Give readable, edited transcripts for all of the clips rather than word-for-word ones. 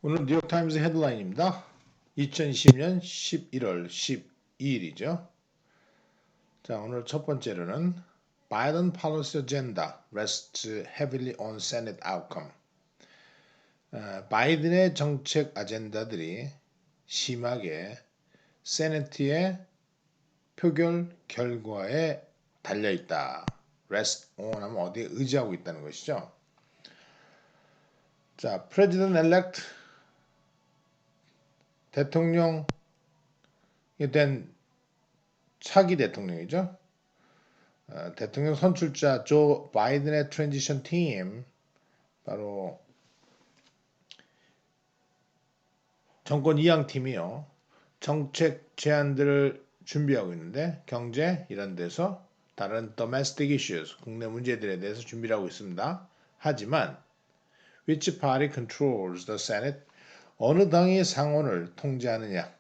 오늘 뉴욕타임즈 헤드라인입니다. 2020년 11월 12일이죠. 자, 오늘 첫 번째로는 Biden policy agenda rests heavily on Senate outcome. 바이든의 정책 아젠다들이 심하게 세네트의 표결 결과에 달려있다. rest on 하면 어디에 의지하고 있다는 것이죠. 자, President-elect 대통령이 된 차기 대통령이죠. 대통령 선출자 조 바이든의 트랜지션 팀, 바로 정권 이양팀이요. 정책 제안들을 준비하고 있는데 경제 이런 데서 다른 domestic issues, 국내 문제들에 대해서 준비를 하고 있습니다. 하지만 which party controls the Senate? 어느 당이 상원을 통제하느냐?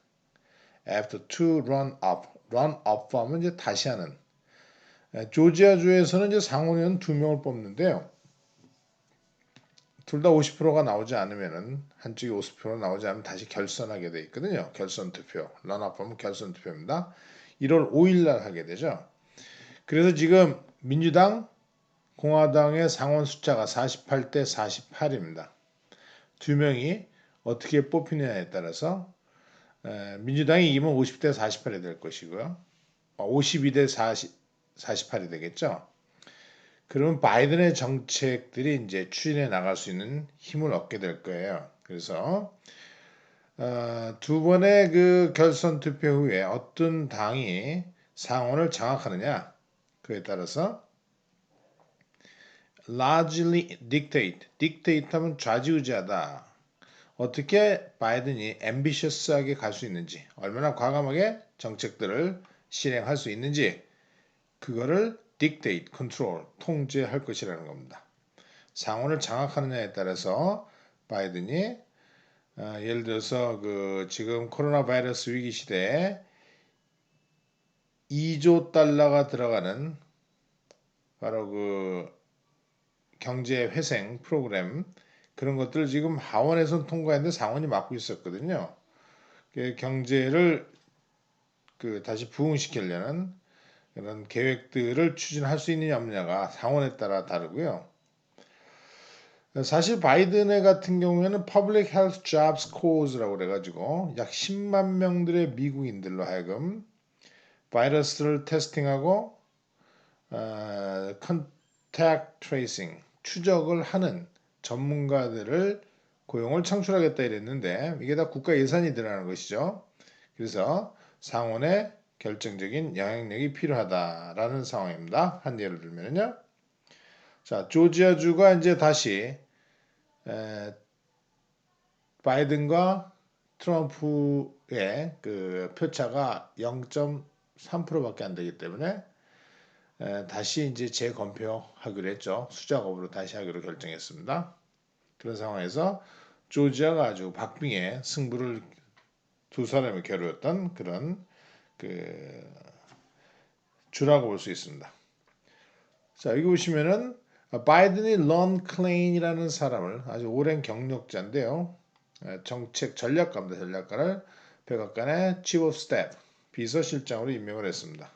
After two run-up 하면 이제 다시 하는. 조지아주에서는 이제 상원의원 2명을 뽑는데요. 둘 다 50%가 나오지 않으면은 한쪽이 50% 나오지 않으면 다시 결선하게 돼 있거든요. 결선 투표. 런업하면 결선 투표입니다. 1월 5일 날 하게 되죠. 그래서 지금 민주당, 공화당의 상원 숫자가 48대 48입니다. 두 명이 어떻게 뽑히느냐에 따라서 민주당이 이기면 50대 48이 될 것이고요. 52대 48이 되겠죠. 그러면 바이든의 정책들이 이제 추진해 나갈 수 있는 힘을 얻게 될 거예요. 그래서 두 번의 그 결선 투표 후에 어떤 당이 상원을 장악하느냐 그에 따라서 largely dictate 하면 좌지우지하다. 어떻게 바이든이 ambitious하게 갈 수 있는지, 얼마나 과감하게 정책들을 실행할 수 있는지 그거를 dictate, control, 통제할 것이라는 겁니다. 상원을 장악하느냐에 따라서 바이든이 예를 들어서 그 지금 코로나 바이러스 위기 시대에 2조 달러가 들어가는 바로 그 경제 회생 프로그램 그런 것들을 지금 하원에서 통과했는데 상원이 막고 있었거든요. 경제를 그 다시 부흥시키려는 이런 계획들을 추진할 수 있느냐 없느냐가 상원에 따라 다르고요. 사실 바이든의 같은 경우에는 Public Health Jobs Caus라고 그래가지고 약 10만 명들의 미국인들로 하여금 바이러스를 테스팅하고 contact tracing 추적을 하는 전문가들을 고용을 창출하겠다 이랬는데 이게 다 국가 예산이 들어가는 것이죠. 그래서 상원의 결정적인 영향력이 필요하다라는 상황입니다. 한 예를 들면요. 자, 조지아주가 이제 다시 바이든과 트럼프의 그 표차가 0.3%밖에 안 되기 때문에 다시 이제 재검표하기로 했죠. 수작업으로 다시 하기로 결정했습니다. 그런 상황에서 조지아가 아주 박빙의 승부를 두 사람이 겨루었던 그런 그 주라고 볼 수 있습니다. 자, 여기 보시면은 바이든이 런 클레인이라는 사람을 아주 오랜 경력자인데요. 정책 전략가입니다. 전략가를 백악관의 Chief of Staff 비서실장으로 임명을 했습니다.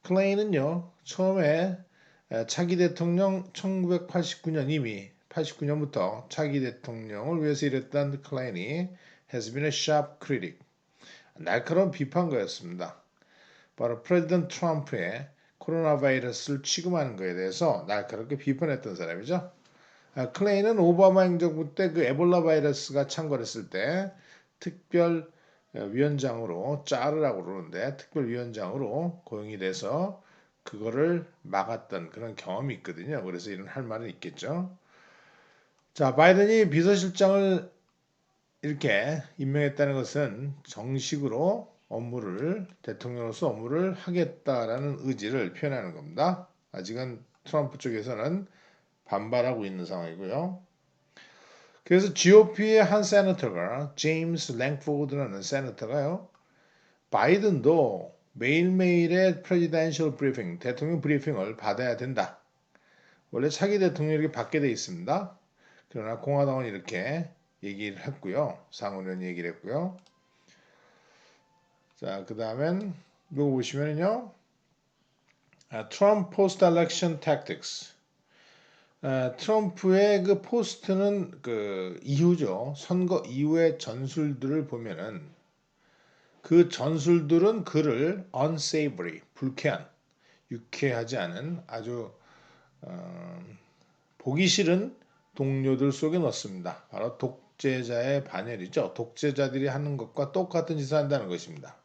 클레인은요. 처음에 차기 대통령 1989년 이미 89년부터 차기 대통령을 위해서 일했던 클레인이 has been a sharp critic. 날카로운 비판가였습니다. 바로 프레지던트 트럼프의 코로나 바이러스를 취급하는 것에 대해서 날카롭게 비판했던 사람이죠. 클레인은 오바마 행정부 때 그 에볼라 바이러스가 창궐했을 때 특별 위원장으로 짜르라고 그러는데 특별위원장으로 고용이 돼서 그거를 막았던 그런 경험이 있거든요. 그래서 이런 할 말은 있겠죠. 자, 바이든이 비서실장을 이렇게 임명했다는 것은 정식으로 대통령으로서 업무를 하겠다라는 의지를 표현하는 겁니다. 아직은 트럼프 쪽에서는 반발하고 있는 상황이고요. 그래서 GOP의 한 세너터가 제임스 랭포드라는 세너터가요. 바이든도 매일매일의 프레지던셜 브리핑, 대통령 브리핑을 받아야 된다. 원래 차기 대통령이 이렇게 받게 돼 있습니다. 그러나 공화당은 이렇게 얘기를 했고요. 상원은 얘기를 했고요. 자, 그 다음엔 이거 보시면요. Trump post-election tactics. 트럼프의 그 포스트는 그 이후죠. 선거 이후의 전술들을 보면은 그 전술들은 그를 unsavory, 불쾌한, 유쾌하지 않은 아주 보기 싫은 동료들 속에 넣습니다. 바로 독재자의 반열이죠. 독재자들이 하는 것과 똑같은 짓을 한다는 것입니다.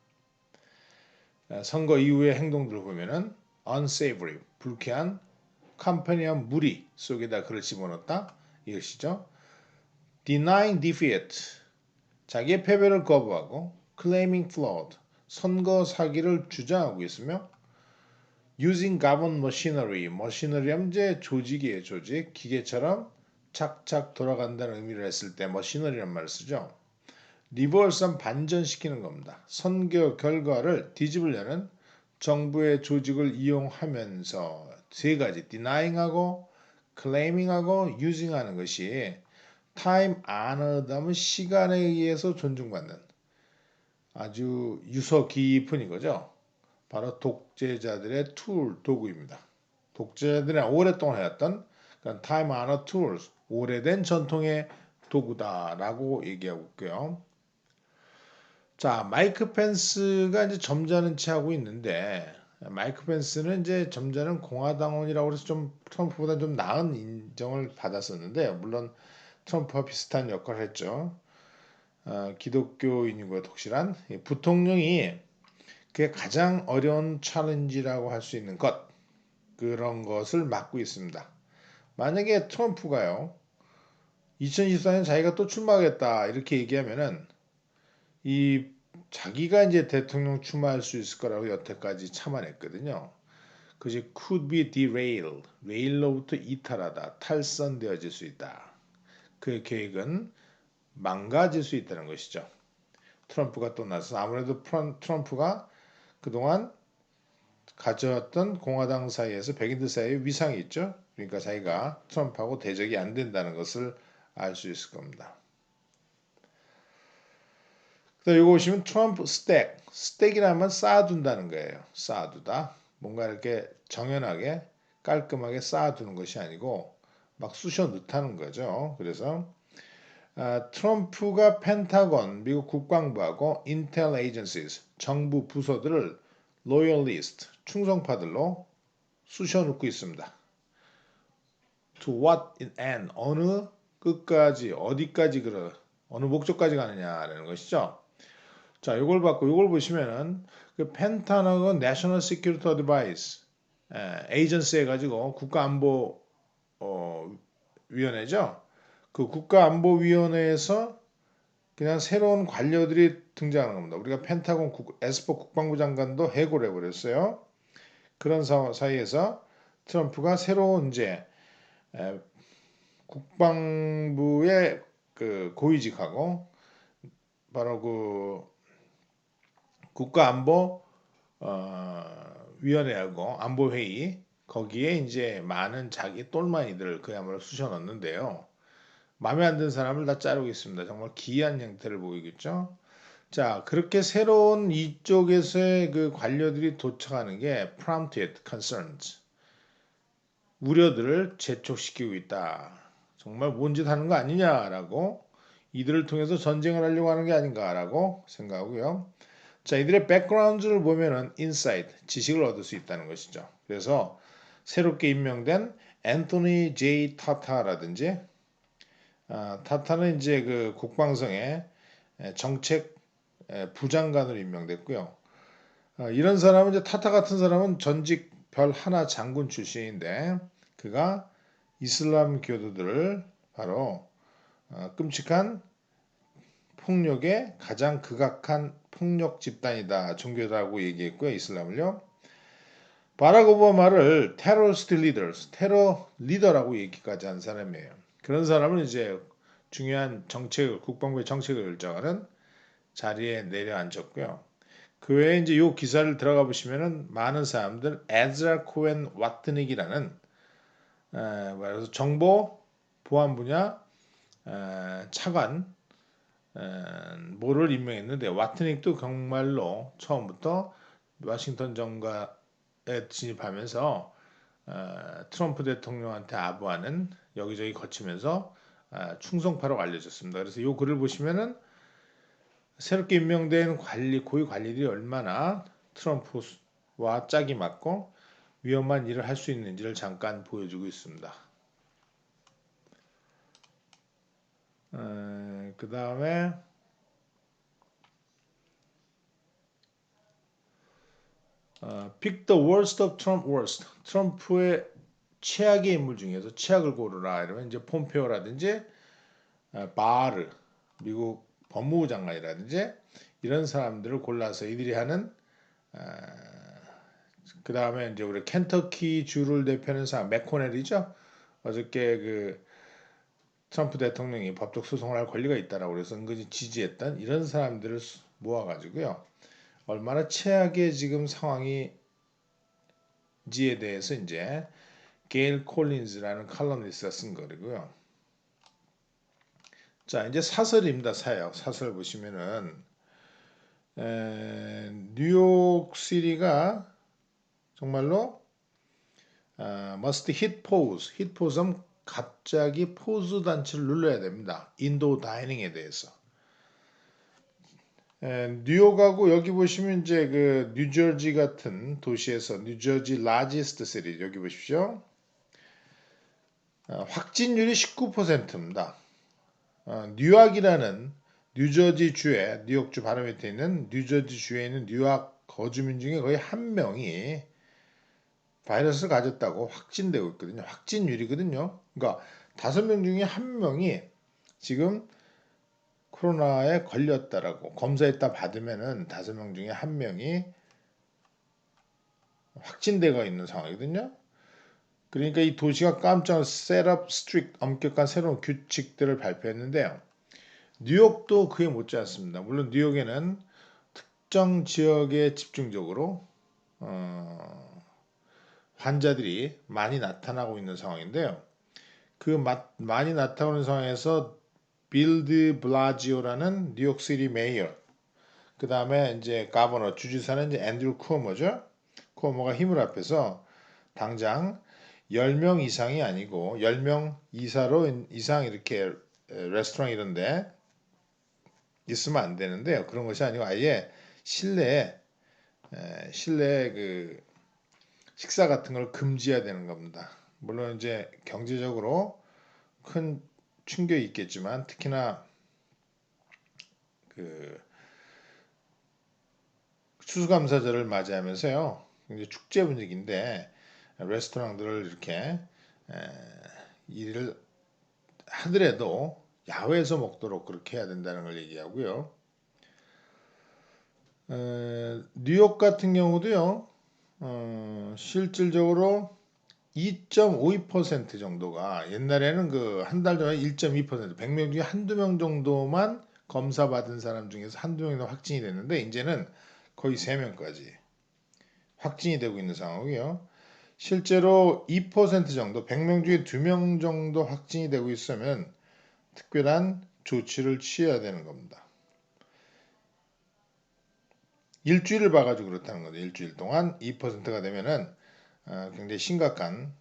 선거 이후의 행동들을 보면은 unsavory, 불쾌한, 컴퍼니한 무리 속에다 그를 집어넣었다 이것이죠. denying defeat, 자기의 패배를 거부하고 claiming fraud, 선거 사기를 주장하고 있으며 using government machinery, machinery 이제 조직이에요. 조직, 기계처럼 착착 돌아간다는 의미를 했을 때 machinery란 말을 쓰죠. 리버스 반전시키는 겁니다. 선거 결과를 뒤집으려는 정부의 조직을 이용하면서 세 가지 denying하고 claiming하고 using하는 것이 time honored 하면 시간에 의해서 존중받는 아주 유서 깊은 이거죠. 바로 독재자들의 도구입니다. 독재자들이 오랫동안 해왔던 그러니까 time honored tools, 오래된 전통의 도구다라고 얘기하고 있고요. 자, 마이크 펜스가 이제 점잖은 체 하고 있는데 마이크 펜스는 이제 점잖은 공화당원이라고 해서 좀 트럼프보다 좀 나은 인정을 받았었는데 물론 트럼프와 비슷한 역할을 했죠. 기독교인이고 독실한 부통령이 그게 가장 어려운 챌린지라고 할 수 있는 것 그런 것을 맡고 있습니다. 만약에 트럼프가요 2024년 자기가 또 출마하겠다 이렇게 얘기하면은 이 자기가 이제 대통령 출마할 수 있을 거라고 여태까지 참아냈거든요. 그것이 could be derailed, 레일로부터 이탈하다, 탈선되어질 수 있다. 그의 계획은 망가질 수 있다는 것이죠. 트럼프가 또 나서 아무래도 트럼프가 그동안 가져왔던 공화당 사이에서 백인들 사이에 위상이 있죠. 그러니까 자기가 트럼프하고 대적이 안 된다는 것을 알 수 있을 겁니다. 이거 보시면 트럼프 스택이라면 쌓아둔다는 거예요. 쌓아두다. 뭔가 이렇게 정연하게 깔끔하게 쌓아두는 것이 아니고 막 쑤셔 넣다는 거죠. 그래서 트럼프가 펜타곤, 미국 국방부하고 인텔 에이전시스, 정부 부서들을 로열리스트, 충성파들로 쑤셔 넣고 있습니다. To what end? 어느 끝까지, 어디까지 어느 목적까지 가느냐라는 것이죠. 자, 이걸 보시면은 그 펜타곤 내셔널 시큐리티 어드바이스 에이전시 해가지고 국가안보 위원회죠. 그 국가안보위원회에서 그냥 새로운 관료들이 등장하는 겁니다. 우리가 펜타곤 에스퍼 국방부 장관도 해고를 해버렸어요. 그런 사이에서 트럼프가 새로운 이제 국방부의 그 고위직하고 바로 그 국가안보 위원회하고 안보회의 거기에 이제 많은 자기 똘마니들을 그야말로 쑤셔 넣는데요. 마음에 안 드는 사람을 다 자르고 있습니다. 정말 기이한 형태를 보이겠죠. 자, 그렇게 새로운 이쪽에서의 그 관료들이 도착하는 게 prompted concerns. 우려들을 재촉시키고 있다. 정말 뭔 짓 하는 거 아니냐라고 이들을 통해서 전쟁을 하려고 하는 게 아닌가라고 생각하고요. 자, 이들의 백그라운드를 보면은 인사이트, 지식을 얻을 수 있다는 것이죠. 그래서 새롭게 임명된 앤토니 제이 타타라든지 타타는 이제 그 국방성의 정책 부장관으로 임명됐고요. 이런 사람은 이제 타타 같은 사람은 전직 별 하나 장군 출신인데 그가 이슬람 교도들을 바로 끔찍한 폭력의 가장 극악한 폭력 집단이다 종교라고 얘기했고요. 이슬람을요. 바락 오바마를 테러리스트 리더스, 테러 리더라고 얘기까지 한 사람이에요. 그런 사람은 이제 중요한 정책을 국방부의 정책을 결정하는 자리에 내려앉았고요. 그 외에 이제 요 기사를 들어가 보시면은 많은 사람들 에즈라 코엔 왓트닉이라는 말해서 정보 보안 분야 차관 뭐를 임명했는데 와트닉도 정말로 처음부터 워싱턴 정가에 진입하면서 트럼프 대통령한테 아부하는 여기저기 거치면서 충성파로 알려졌습니다. 그래서 이 글을 보시면은 새롭게 임명된 고위 관리들이 얼마나 트럼프와 짝이 맞고 위험한 일을 할 수 있는지를 잠깐 보여주고 있습니다. 그 다음에 Pick the worst of Trump worst. 트럼프의 최악의 인물 중에서 최악을 고르라. 이러면 이제 폼페오라든지 바르 미국 법무부 장관이라든지 이런 사람들을 골라서 이들이 하는 그 다음에 이제 우리 켄터키 주를 대표하는 사람 맥코넬이죠. 어저께 그 트럼프 대통령이 법적 소송을 할 권리가 있다라고 그래서 은근히 지지했던 이런 사람들을 모아가지고요. 얼마나 최악의 지금 상황이지에 대해서 이제 게일 콜린즈라는 칼럼니스트가 쓴 거고요. 자, 이제 사설입니다. 사설 보시면은 뉴욕시리가 정말로 must hit pause. hit pause는 갑자기 포즈 단추를 눌러야 됩니다. 인도 다이닝에 대해서. 뉴욕하고 여기 보시면 이제 그 뉴저지 같은 도시에서 뉴저지 라지스트 시리 여기 보십시오. 확진율이 19%입니다. 뉴욕이라는 뉴저지 주에 뉴욕주 바로 밑에 있는 뉴저지 주에 있는 뉴욕 거주민 중에 거의 한 명이 바이러스를 가졌다고 확진되고 있거든요. 확진율이거든요. 그러니까 5명 중에 한 명이 지금 코로나에 걸렸다라고 검사했다 받으면은 5명 중에 한 명이 확진되어 있는 상황이거든요. 그러니까 이 도시가 깜짝 셋업 스트릭 엄격한 새로운 규칙들을 발표했는데요. 뉴욕도 그에 못지 않습니다. 물론 뉴욕에는 특정 지역에 집중적으로 환자들이 많이 나타나고 있는 상황인데요. 그 많이 나타나는 상황에서 빌드 블라지오라는 뉴욕시티 메이어, 그 다음에 이제 가버너 주지사는 이제 앤드류 쿠오모죠. 쿠오모가 힘을 합해서 당장 10명 이상이 아니고 10명 이상 이렇게 레스토랑 이런데 있으면 안 되는데요. 그런 것이 아니고 아예 실내에 그 식사 같은 걸 금지해야 되는 겁니다. 물론 이제 경제적으로 큰 충격이 있겠지만 특히나 그 추수감사절을 맞이하면서요. 이제 축제 분위기인데 레스토랑들을 이렇게 일을 하더라도 야외에서 먹도록 그렇게 해야 된다는 걸 얘기하고요. 뉴욕 같은 경우도요. 실질적으로 2.52% 정도가 옛날에는 그 한 달 전에 1.2% 100명 중에 한두 명 정도만 검사 받은 사람 중에서 한두 명이 확진이 됐는데 이제는 거의 3명까지 확진이 되고 있는 상황이고요. 실제로 2% 정도 100명 중에 2명 정도 확진이 되고 있으면 특별한 조치를 취해야 되는 겁니다. 일주일을 봐가지고 그렇다는 거죠. 일주일 동안 2%가 되면은 굉장히 심각한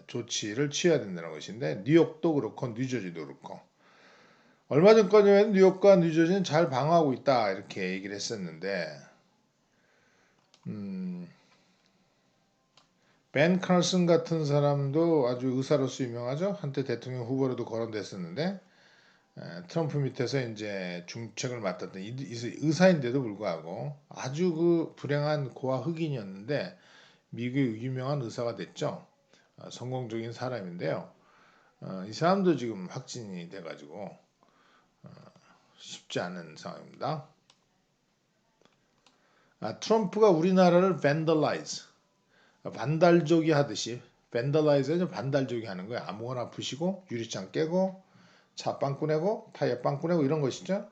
조치를 취해야 된다는 것인데 뉴욕도 그렇고 뉴저지도 그렇고 얼마 전까지는 뉴욕과 뉴저지는 잘 방어하고 있다 이렇게 얘기를 했었는데 벤 칼슨 같은 사람도 아주 의사로서 유명하죠. 한때 대통령 후보로도 거론됐었는데 트럼프 밑에서 이제 중책을 맡았던 의사인데도 불구하고 아주 그 불행한 고아 흑인이었는데 미국의 유명한 의사가 됐죠. 성공적인 사람인데요. 이 사람도 지금 확진이 돼가지고 쉽지 않은 상황입니다. 트럼프가 우리나라를 vandalize, 반달족이 하듯이 vandalize는 반달족이 하는 거예요. 아무거나 부시고 유리창 깨고 차 빵꾸 내고 타이어 빵꾸 내고 이런 것이죠.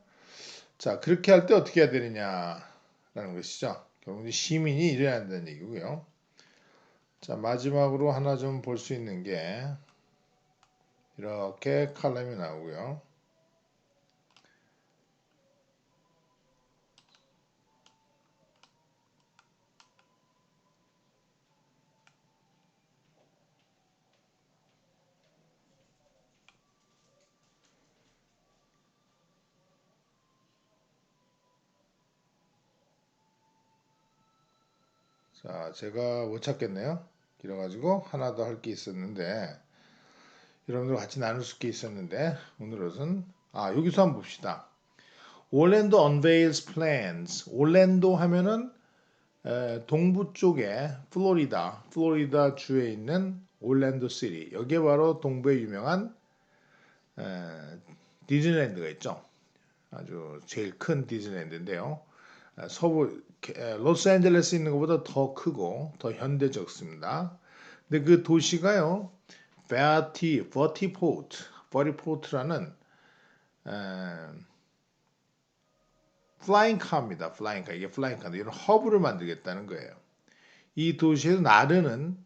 자, 그렇게 할 때 어떻게 해야 되느냐라는 것이죠. 결국 시민이 이래야 한다는 얘기고요. 자, 마지막으로 하나 좀 볼 수 있는 게 이렇게 칼럼이 나오고요. 자, 제가 못 찾겠네요. 길어가지고 하나 더 할 게 있었는데 여러분들 같이 나눌 수 있게 있었는데 오늘은 여기서 한번 봅시다. Orlando unveils plans. 올랜도 하면은 동부 쪽에 플로리다 주에 있는 올랜도 시티. 여기에 바로 동부에 유명한 에, 디즈니랜드가 있죠. 아주 제일 큰 디즈니랜드인데요. 서부 로스앤젤레스 있는 것보다 더 크고 더 현대적습니다. 근데 그 도시가요, 버티포트라는 플라잉 카입니다. 플라잉 카. 이게 플라잉 카인데 이런 허브를 만들겠다는 거예요. 이 도시에서 나르는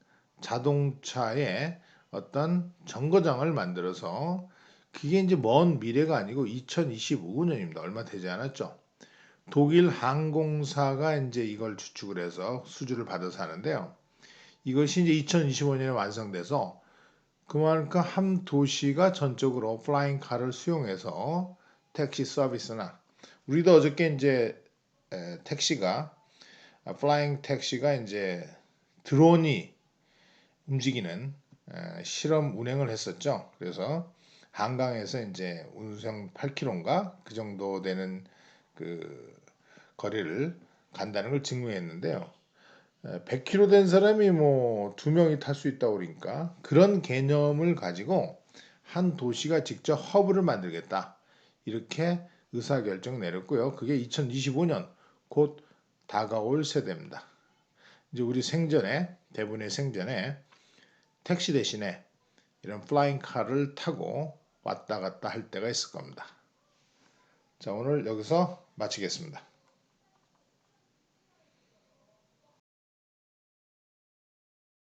자동차의 어떤 정거장을 만들어서 그게 이제 먼 미래가 아니고 2025년입니다. 얼마 되지 않았죠. 독일 항공사가 이제 이걸 주축을 해서 수주를 받아서 하는데요. 이것이 이제 2025년에 완성돼서 그만큼 한 도시가 전적으로 플라잉 카를 수용해서 택시 서비스나 우리도 어저께 이제 택시가 플라잉 택시가 이제 드론이 움직이는 실험 운행을 했었죠. 그래서 한강에서 이제 운송 8km인가 그 정도 되는 그 거리를 간다는 걸 증명했는데요. 100km 된 사람이 뭐 두 명이 탈 수 있다고 그러니까 그런 개념을 가지고 한 도시가 직접 허브를 만들겠다. 이렇게 의사결정 내렸고요. 그게 2025년 곧 다가올 세대입니다. 이제 우리 생전에 대부분의 생전에 택시 대신에 이런 플라잉 카를 타고 왔다 갔다 할 때가 있을 겁니다. 자, 오늘 여기서 마치겠습니다.